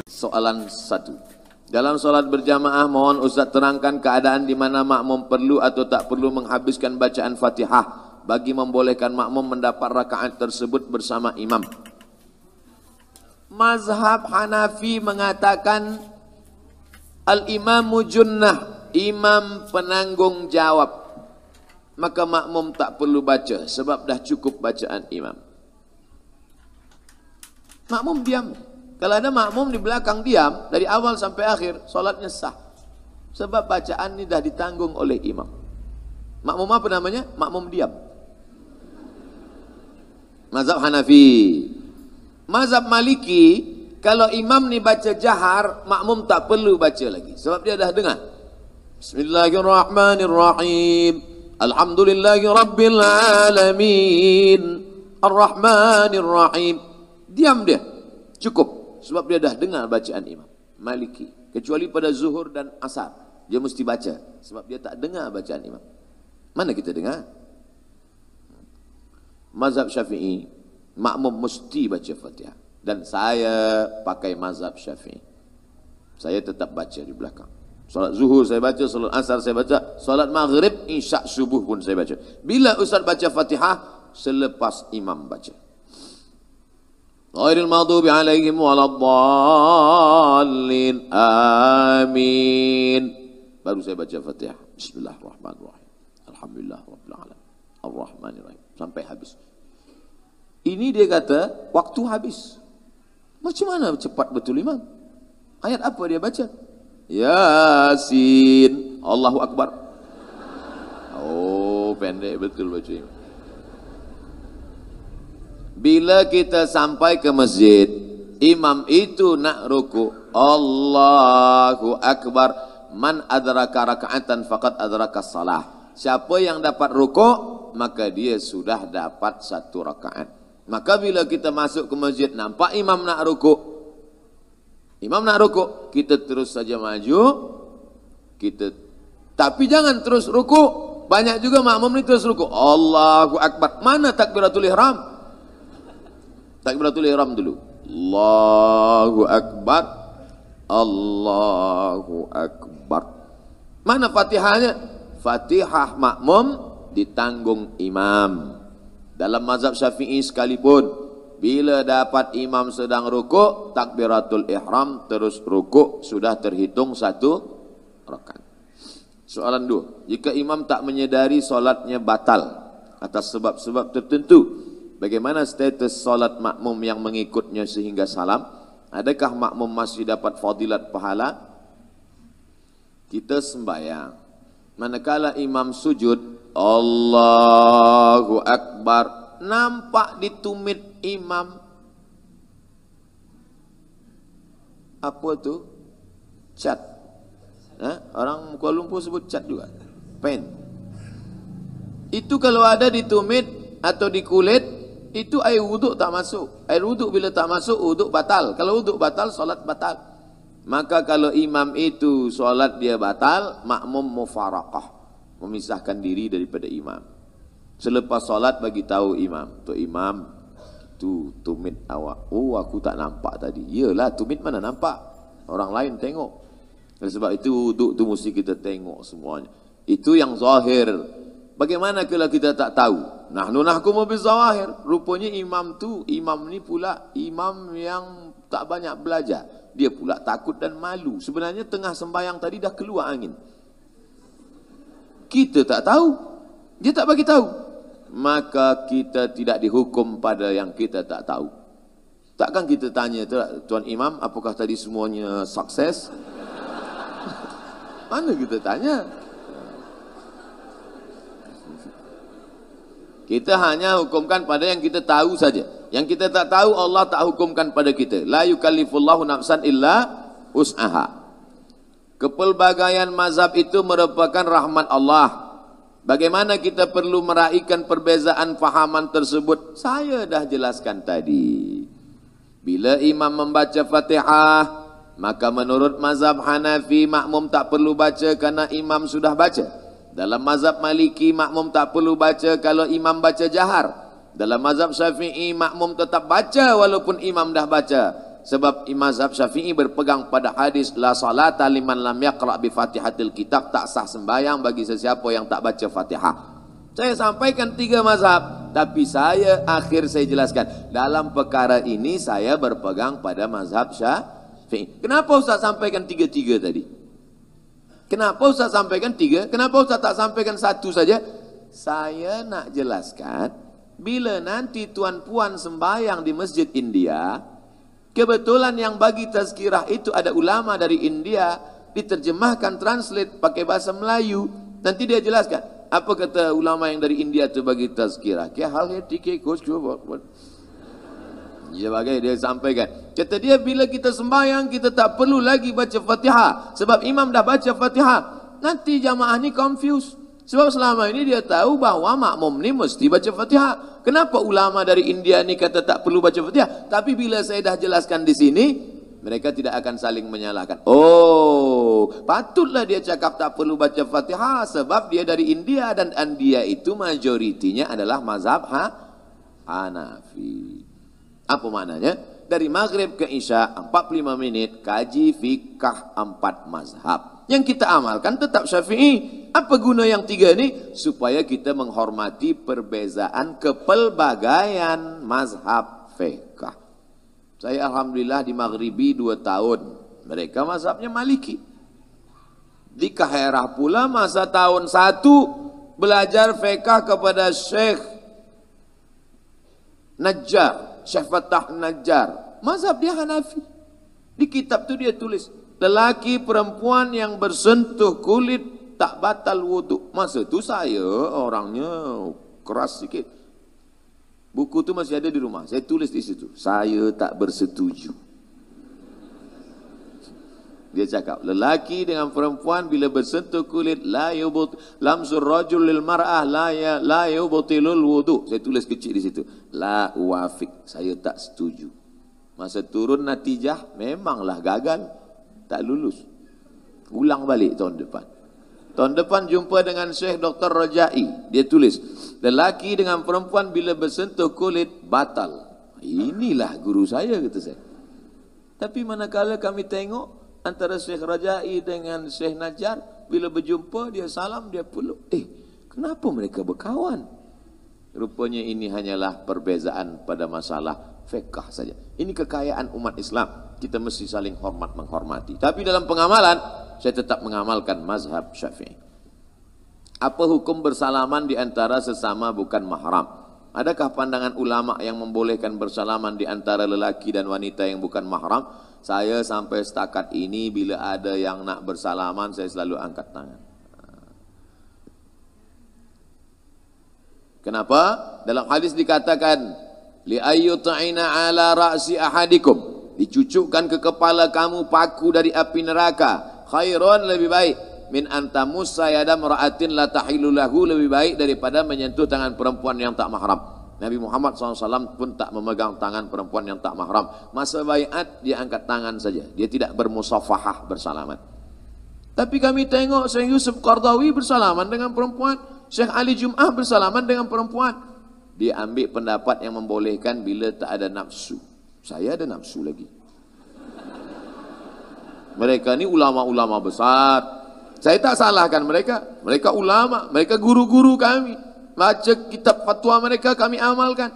Soalan 1. Dalam solat berjamaah mohon Ustaz terangkan keadaan di mana makmum perlu atau tak perlu menghabiskan bacaan Fatihah bagi membolehkan makmum mendapat rakaat tersebut bersama imam. Mazhab Hanafi mengatakan al-imamu junnah, imam penanggung jawab. Maka makmum tak perlu baca sebab dah cukup bacaan imam. Makmum diam. Kalau ada makmum di belakang diam dari awal sampai akhir, solatnya sah. Sebab bacaan ini dah ditanggung oleh imam. Makmum apa namanya? Makmum diam. Mazhab Hanafi. Mazhab Maliki, kalau imam ni baca jahar, makmum tak perlu baca lagi. Sebab dia dah dengar. Bismillahirrahmanirrahim. Alhamdulillahi Rabbil Alamin. Ar-Rahmanirrahim. Diam dia. Cukup. Sebab dia dah dengar bacaan imam. Maliki. Kecuali pada zuhur dan asar. Dia mesti baca. Sebab dia tak dengar bacaan imam. Mana kita dengar? Mazhab Syafi'i, makmum mesti baca Fatihah. Dan saya pakai mazhab Syafi'i. Saya tetap baca di belakang. Salat zuhur saya baca, salat asar saya baca, salat maghrib, isya, subuh pun saya baca. Bila Ustaz baca Fatihah, selepas imam baca. Ghairil maghdubi alaihim waladdallin. Amin. Baru saya baca Fatihah. Bismillahirrahmanirrahim. Alhamdulillah rabbil alamin. Ar-Rahmanirrahim. Sampai habis. Ini dia kata waktu habis. Macam mana cepat betul imam? Ayat apa dia baca? Yasin. Allahu Akbar. Oh, pendek betul baca imam. Bila kita sampai ke masjid, imam itu nak ruku, Allahu Akbar. Man adraka raka'atan faqad adraka salah. Siapa yang dapat ruku, maka dia sudah dapat satu rakaat. Maka bila kita masuk ke masjid, nampak imam nak ruku, kita terus saja maju, tapi jangan terus ruku. Banyak juga makmum ni terus ruku, Allahu Akbar. Mana takbiratul ihram? Takbiratul ihram dulu. Allahu Akbar. Allahu Akbar. Mana Fatihahnya? Fatihah makmum ditanggung imam. Dalam mazhab Syafi'i sekalipun, bila dapat imam sedang rukuk, takbiratul ihram terus rukuk, sudah terhitung satu rakaat. Soalan 2. Jika imam tak menyedari solatnya batal atas sebab-sebab tertentu, bagaimana status solat makmum yang mengikutnya sehingga salam? Adakah makmum masih dapat fadilat pahala? Kita sembahyang, manakala imam sujud, Allahu Akbar, nampak di tumit imam apa tu? Cat. Orang Kuala Lumpur sebut cat juga. Pen. Itu kalau ada di tumit atau di kulit, itu air wuduk tak masuk. Air wuduk bila tak masuk, wuduk batal. Kalau wuduk batal, solat batal. Maka kalau imam itu solat dia batal, makmum mufaraqah, memisahkan diri daripada imam. Selepas solat bagi tahu imam, tu imam, tu tumit awak. Oh, aku tak nampak tadi. Iyalah, tumit mana nampak? Orang lain tengok. Dan sebab itu wuduk tu mesti kita tengok semuanya. Itu yang zahir. Bagaimana kalau kita tak tahu? Nahnu nahkumu bizawahir. Rupanya imam ni pula imam yang tak banyak belajar. Dia pula takut dan malu. Sebenarnya tengah sembahyang tadi dah keluar angin. Kita tak tahu. Dia tak bagi tahu. Maka kita tidak dihukum pada yang kita tak tahu. Takkan kita tanya, Tuan Imam, apakah tadi semuanya sukses? Mana kita tanya? Kita hanya hukumkan pada yang kita tahu saja. Yang kita tak tahu, Allah tak hukumkan pada kita. La yukallifullahu nafsan illa us'aha. Kepelbagaian mazhab itu merupakan rahmat Allah. Bagaimana kita perlu meraihkan perbezaan fahaman tersebut? Saya dah jelaskan tadi. Bila imam membaca Fatihah, maka menurut mazhab Hanafi, makmum tak perlu baca karena imam sudah baca. Dalam mazhab Maliki makmum tak perlu baca kalau imam baca jahar. Dalam mazhab Syafi'i makmum tetap baca walaupun imam dah baca. Sebab mazhab Syafi'i berpegang pada hadis la salata liman lam yaqra bi Fatihatil Kitab, tak sah sembahyang bagi sesiapa yang tak baca Fatihah. Saya sampaikan 3 mazhab, tapi saya jelaskan dalam perkara ini saya berpegang pada mazhab Syafi'i. Kenapa Ustaz sampaikan 3 tadi? Kenapa Ustaz sampaikan 3? Kenapa Ustaz tak sampaikan 1 saja? Saya nak jelaskan, bila nanti tuan-puan sembahyang di Masjid India, kebetulan yang bagi tazkirah itu ada ulama dari India, diterjemahkan, translate pakai bahasa Melayu. Nanti dia jelaskan, apa kata ulama yang dari India itu bagi tazkirah. Kya hal hai ठीक है कुछ sebagai dia sampaikan. Kata dia, bila kita sembahyang kita tak perlu lagi baca Fatihah sebab imam dah baca Fatihah. Nanti jamaah ni confused. Sebab selama ini dia tahu bahawa makmum ni mesti baca Fatihah. Kenapa ulama dari India ni kata tak perlu baca Fatihah? Tapi bila saya dah jelaskan di sini, mereka tidak akan saling menyalahkan. Oh, patutlah dia cakap tak perlu baca Fatihah sebab dia dari India, dan India itu majoritinya adalah mazhab Hanafi. Apa maknanya? Dari maghrib ke isya 45 menit kaji fikah 4 mazhab. Yang kita amalkan tetap Syafi'i. Apa guna yang 3 ini? Supaya kita menghormati perbezaan kepelbagaian mazhab fikah. Saya alhamdulillah di Maghribi 2 tahun. Mereka mazhabnya Maliki. Di Kaherah pula masa tahun 1 belajar fikah kepada Syekh Najjar, Syekh Fatah Najjar. Mazhab dia Hanafi. Di kitab tu dia tulis, lelaki perempuan yang bersentuh kulit tak batal wuduk. Masa tu saya orangnya keras sikit. Buku tu masih ada di rumah. Saya tulis di situ, saya tak bersetuju. Dia cakap, lelaki dengan perempuan bila bersentuh kulit la yubut lamsur rajul lil mar'ah la yubutilul wudu. Saya tulis kecil di situ. La uwafik, saya tak setuju. Masa turun natijah memanglah gagal, tak lulus. Ulang balik tahun depan. Tahun depan jumpa dengan Syekh Dr. Rajai. Dia tulis, lelaki dengan perempuan bila bersentuh kulit batal. Inilah guru saya, kata saya. Tapi manakala kami tengok antara Syekh Rajai dengan Syekh Najjar, bila berjumpa dia salam, dia peluk. Kenapa mereka berkawan? Rupanya ini hanyalah perbezaan pada masalah fiqh saja. Ini kekayaan umat Islam. Kita mesti saling hormat menghormati. Tapi dalam pengamalan, saya tetap mengamalkan mazhab Syafi'i. Apa hukum bersalaman di antara sesama bukan mahram? Adakah pandangan ulama yang membolehkan bersalaman di antara lelaki dan wanita yang bukan mahram? Saya sampai setakat ini bila ada yang nak bersalaman, saya selalu angkat tangan. Kenapa? Dalam hadis dikatakan, li ayyuta'ina ala ra'si ahadikum, dicucukkan ke kepala kamu paku dari api neraka, khairun, lebih baik, min antamus sayada mra'atin la tahilu lahu, lebih baik daripada menyentuh tangan perempuan yang tak mahram. Nabi Muhammad SAW pun tak memegang tangan perempuan yang tak mahram. Masa baiat dia angkat tangan saja, dia tidak bermusafahah, bersalaman. Tapi kami tengok Syekh Yusuf Qardawi bersalaman dengan perempuan, Syekh Ali Jum'ah bersalaman dengan perempuan. Dia ambil pendapat yang membolehkan bila tak ada nafsu. Saya ada nafsu lagi. Mereka ni ulama-ulama besar. Saya tak salahkan mereka. Mereka ulama, mereka guru-guru kami. Baca kitab fatwa mereka kami amalkan.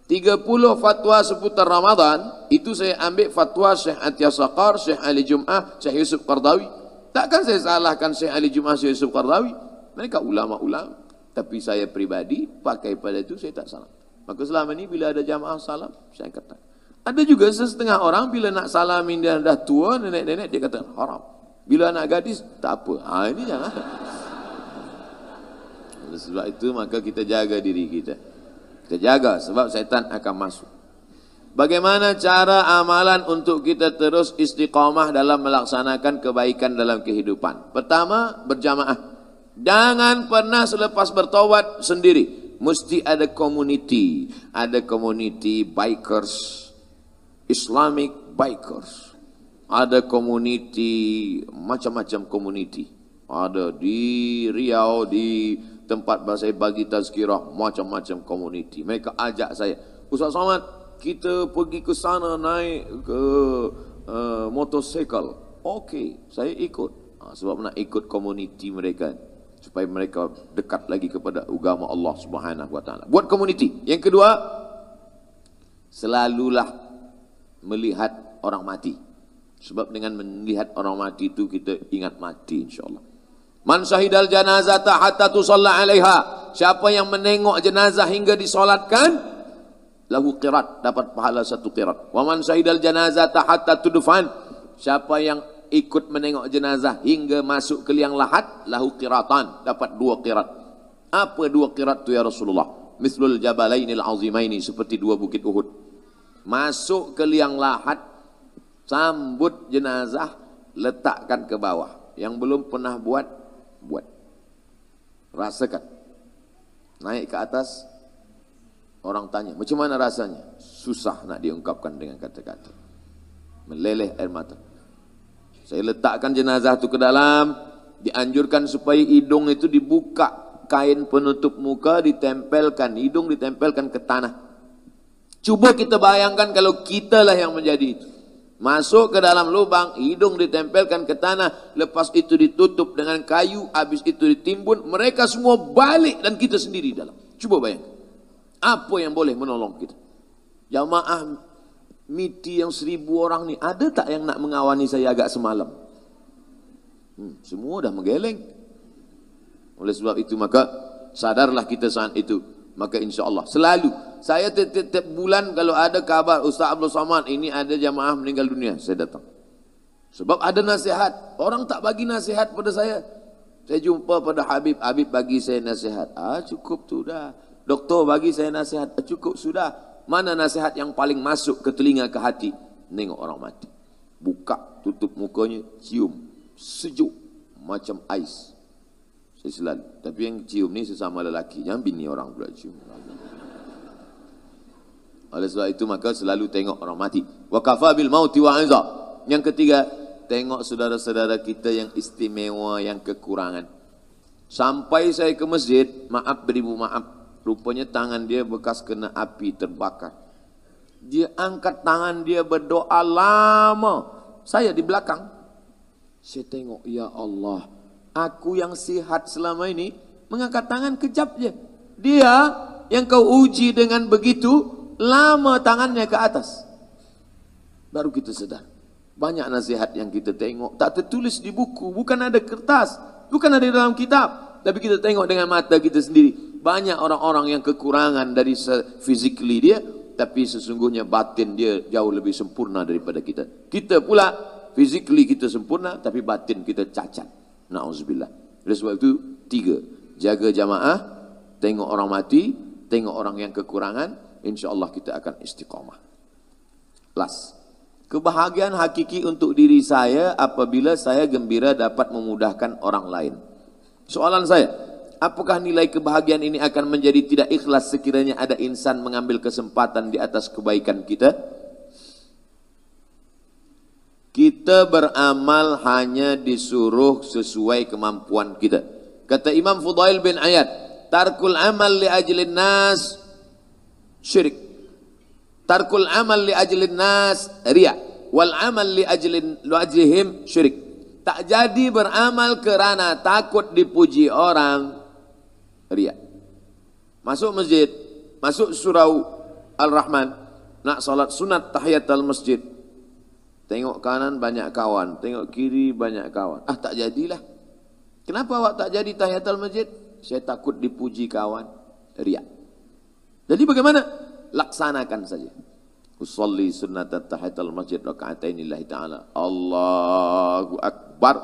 30 fatwa seputar Ramadan, itu saya ambil fatwa Syekh Atiyah Saqar, Syekh Ali Jum'ah, Syekh Yusuf Qardawi. Takkan saya salahkan Syekh Ali Jum'ah, Syekh Yusuf Qardawi. Mereka ulama-ulama. Tapi saya pribadi pakai pada itu, saya tak salah. Maka selama ini bila ada jamaah salam, saya kata. Ada juga setengah orang bila nak salamin dia dah tua, nenek-nenek, dia kata haram. Bila anak gadis, tak apa. Ini jangan. Sebab itu maka kita jaga diri kita. Kita jaga sebab syaitan akan masuk. Bagaimana cara amalan untuk kita terus istiqamah dalam melaksanakan kebaikan dalam kehidupan? Pertama, berjamaah. Jangan pernah selepas bertaubat sendiri. Mesti ada community. Ada community bikers, Islamic bikers. Ada community, macam-macam community. Ada di Riau, di tempat saya bagi tazkirah, macam-macam komuniti. Mereka ajak saya, Ustaz Somad, kita pergi ke sana naik ke motosikal. Okey, saya ikut. Sebab nak ikut komuniti mereka, supaya mereka dekat lagi kepada agama Allah Subhanahu wa taala. Buat komuniti. Yang kedua, selalulah melihat orang mati. Sebab dengan melihat orang mati itu kita ingat mati, insya-Allah. Man syahidal janazata hatta tusalla 'alaiha. Siapa yang menengok jenazah hingga disolatkan, lahu qirat, dapat pahala 1 qirat. Wa man syahidal janazata hatta tudfan. Siapa yang ikut menengok jenazah hingga masuk ke liang lahat, lahu qiratan, dapat 2 qirat. Apa 2 qirat tu ya Rasulullah? Mislul jabalainil azimaini, seperti 2 bukit Uhud. Masuk ke liang lahat, sambut jenazah, letakkan ke bawah. Yang belum pernah buat, rasakan. Naik ke atas, orang tanya, macam mana rasanya? Susah nak diungkapkan dengan kata-kata. Meleleh air mata. Saya letakkan jenazah itu ke dalam, dianjurkan supaya hidung itu dibuka, kain penutup muka ditempelkan, hidung ditempelkan ke tanah. Cuba kita bayangkan kalau kita lah yang menjadi itu. Masuk ke dalam lubang, hidung ditempelkan ke tanah, lepas itu ditutup dengan kayu, habis itu ditimbun, mereka semua balik dan kita sendiri dalam. Cuba bayangkan. Apa yang boleh menolong kita? Jamaah miti yang 1000 orang ni, ada tak yang nak mengawani saya agak semalam? Semua dah menggeleng. Oleh sebab itu maka sadarlah kita saat itu. Maka insya Allah selalu saya tiap bulan kalau ada kabar Ustaz Abdul Somad ini ada jamaah meninggal dunia, saya datang. Sebab ada nasihat. Orang tak bagi nasihat pada saya. Saya jumpa pada Habib, Habib bagi saya nasihat. Cukup tu dah. Doktor bagi saya nasihat. Cukup sudah. Mana nasihat yang paling masuk ke telinga, ke hati? Nengok orang mati. Buka, tutup mukanya, cium. Sejuk macam ais. Saya selalu. Tapi yang cium ni sesama lelaki. Jangan bini orang pula cium. Oleh sebab itu maka selalu tengok orang mati. Wa kafa bil mauti wa'idha. Yang ketiga, tengok saudara-saudara kita yang istimewa, yang kekurangan. Sampai saya ke masjid, maaf beribu maaf, rupanya tangan dia bekas kena api terbakar. Dia angkat tangan dia berdoa lama. Saya di belakang. Saya tengok, ya Allah, aku yang sihat selama ini mengangkat tangan kejap je. Dia yang kau uji dengan begitu lama tangannya ke atas. Baru kita sedar. Banyak nasihat yang kita tengok tak tertulis di buku, bukan ada kertas, bukan ada di dalam kitab, tapi kita tengok dengan mata kita sendiri. Banyak orang-orang yang kekurangan dari physically dia, tapi sesungguhnya batin dia jauh lebih sempurna daripada kita. Kita pula physically kita sempurna, tapi batin kita cacat. Na'udzubillah. Oleh sebab itu 3, jaga jamaah, tengok orang mati, tengok orang yang kekurangan, insya-Allah kita akan istiqamah. Last. Kebahagiaan hakiki untuk diri saya apabila saya gembira dapat memudahkan orang lain. Soalan saya, apakah nilai kebahagiaan ini akan menjadi tidak ikhlas sekiranya ada insan mengambil kesempatan di atas kebaikan kita? Kita beramal hanya disuruh sesuai kemampuan kita. Kata Imam Fudail bin Ayad, tarkul amal li ajlin nas syirik. Tarkul amal li ajlin nas riya. Wal amal li ajlihim syirik. Tak jadi beramal kerana takut dipuji orang, riya. Masuk masjid, masuk surau Al-Rahman, nak salat sunat tahiyatul masjid. Tengok kanan banyak kawan, tengok kiri banyak kawan. Tak jadilah. Kenapa awak tak jadi tahiyatul masjid? Saya takut dipuji kawan, riya. Jadi bagaimana? Laksanakan saja. Usolli sunnat tahiyatul masjid raka'atain lillahi ta'ala. Allahu Akbar.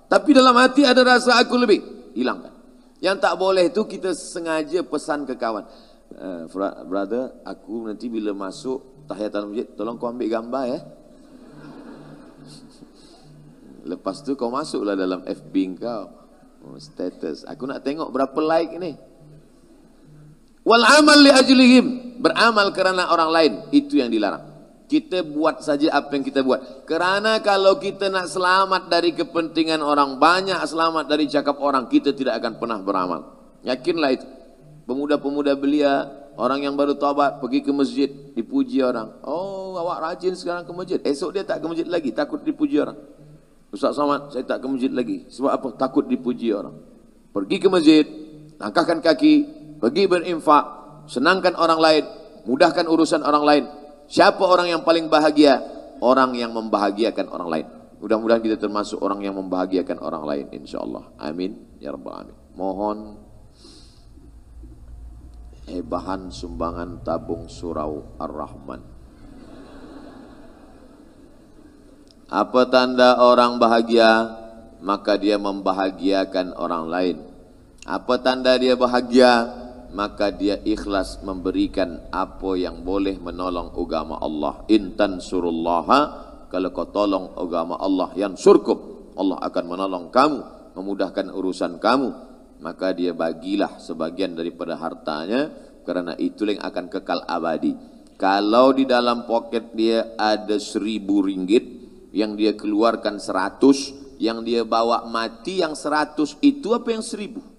Tapi dalam hati ada rasa aku lebih. Hilangkan. Yang tak boleh itu kita sengaja pesan ke kawan. Brother, aku nanti bila masuk tahiyatul masjid, tolong kau ambil gambar ya. Lepas tu kau masuklah dalam FB kau. Status. Aku nak tengok berapa like ni. Wal amal li ajlihim. Beramal kerana orang lain. Itu yang dilarang. Kita buat saja apa yang kita buat. Kerana kalau kita nak selamat dari kepentingan orang banyak, selamat dari cakap orang, kita tidak akan pernah beramal. Yakinlah itu. Pemuda-pemuda belia, orang yang baru taubat pergi ke masjid, dipuji orang. Oh, awak rajin sekarang ke masjid. Esok dia tak ke masjid lagi, takut dipuji orang. Ustaz Somad, saya tak ke masjid lagi. Sebab apa? Takut dipuji orang. Pergi ke masjid, langkahkan kaki, pergi berinfak, senangkan orang lain, mudahkan urusan orang lain. Siapa orang yang paling bahagia? Orang yang membahagiakan orang lain. Mudah-mudahan kita termasuk orang yang membahagiakan orang lain, insyaAllah. Amin. Ya Rabbal Alamin. Mohon bahan sumbangan tabung surau Ar-Rahman. Apa tanda orang bahagia? Maka dia membahagiakan orang lain. Apa tanda dia bahagia? Maka dia ikhlas memberikan apa yang boleh menolong agama Allah. Intan surullaha, kalau kau tolong agama Allah, yansurkum, Allah akan menolong kamu, memudahkan urusan kamu. Maka dia bagilah sebagian daripada hartanya, karena itulah yang akan kekal abadi. Kalau di dalam poket dia ada 1.000 ringgit, yang dia keluarkan 100, yang dia bawa mati yang 100 itu apa yang 1.000?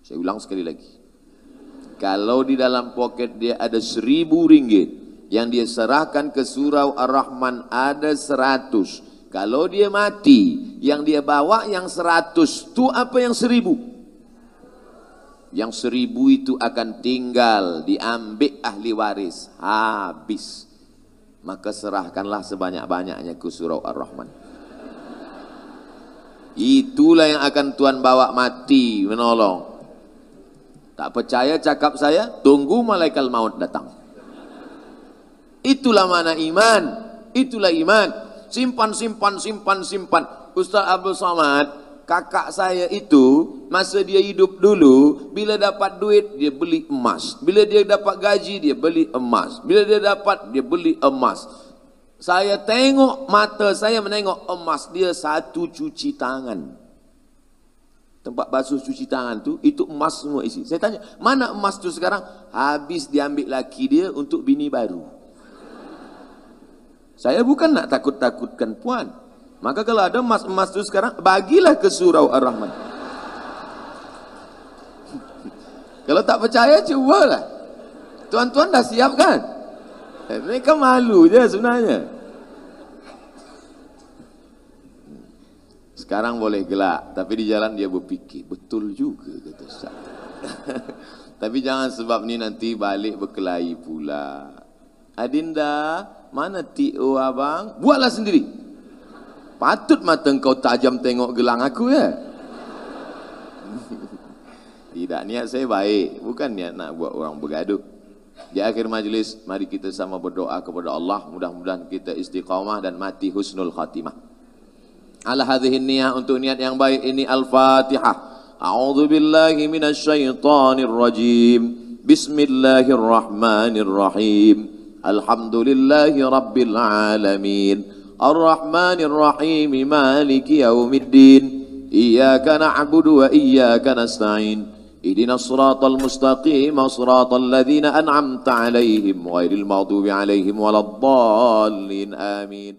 Saya ulang sekali lagi. Kalau di dalam poket dia ada 1.000 ringgit, yang dia serahkan ke surau Ar-Rahman ada 100. Kalau dia mati, yang dia bawa yang 100, itu apa yang 1.000? Yang 1.000 itu akan tinggal, diambil ahli waris, habis. Maka serahkanlah sebanyak-banyaknya ke surau Ar-Rahman. Itulah yang akan Tuhan bawa mati, menolong. Tak percaya cakap saya, tunggu malaikat maut datang. Itulah mana iman. Itulah iman. Simpan. Ustaz Abdul Somad, kakak saya itu, masa dia hidup dulu, bila dapat duit, dia beli emas. Bila dia dapat gaji, dia beli emas. Bila dia dapat, dia beli emas. Saya tengok, mata saya menengok emas dia satu cuci tangan. Tempat basuh cuci tangan tu, itu emas semua isi. Saya tanya, mana emas tu sekarang? Habis diambil laki dia untuk bini baru. Saya bukan nak takut-takutkan puan. Maka kalau ada emas-emas tu sekarang, bagilah ke surau Ar-Rahman. Kalau tak percaya, cubalah. Tuan-tuan dah siap kan? Mereka malu je sebenarnya. Sekarang boleh gelak, tapi di jalan dia berfikir, betul juga kata Ustaz. Tapi jangan sebab ni nanti balik berkelahi pula. Adinda, mana T.O. abang? Buatlah sendiri. Patut mata engkau tajam tengok gelang aku ya. Tidak, niat saya baik, bukan niat nak buat orang bergaduh. Di akhir majlis, mari kita sama berdoa kepada Allah, mudah-mudahan kita istiqamah dan mati husnul khatimah. Ala hadhihi niyah, untuk niat yang baik ini, Al-Fatihah. A'udzu billahi minasyaitonir rajim. Bismillahirrahmanirrahim. Alhamdulillahi rabbil alamin. Ar-Rahmanir Rahim, Maliki yaumiddin. Iyyaka na'budu wa iyyaka nasta'in. Ihdinas siratal mustaqim, siratal ladzina an'amta 'alaihim ghairil maghdubi 'alaihim waladdallin. Amin.